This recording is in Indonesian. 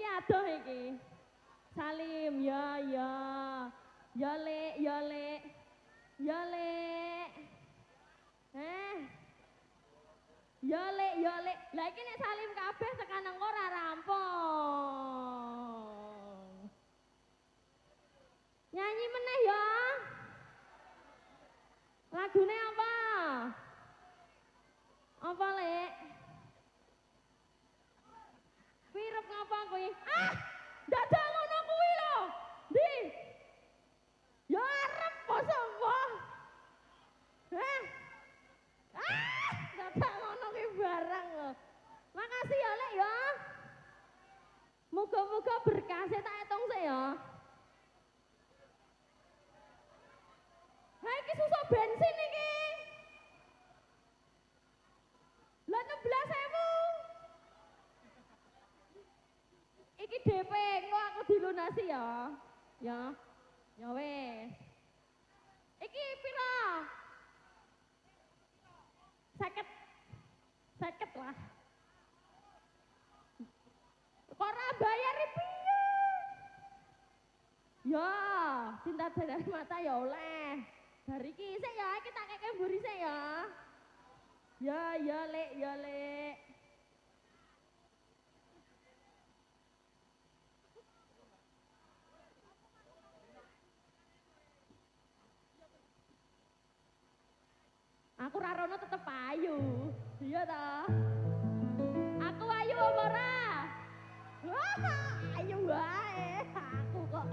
Iki adoh iki. Salim, ya ya. Ya Lek, ya Lek. Ya Lek. Ya Lek, ya Lek. Lah iki nek salim kabeh tekan engko ora rampung. Nyanyi meneh ya. Lagune apa? Apa Lek? Pirep ngapa kuwi? Ah! Dadak ngono kuwi lho. Ndi? Ya arep basa apa? Heh. Ah! Dadak ngono kuwi barang lho. Makasih ya Lek ya. Muga-muga berkah tak etung sik ya. Ha iki susuk bensin iki. Lah 16.000. Iki DP engko aku dilunasi ya. Ya. Ya wes. Iki pira? 50 lah. Kok ora bayar piye? Ya, cinta dari mata ya oleh. Dari iki sik ya, iki tak keke mburi sik ya. Ya, ya Lek, ya Lek. Aku rarono tetep ayu. Iya toh? Aku ayu apa ora? Wah, ayu wae aku kok.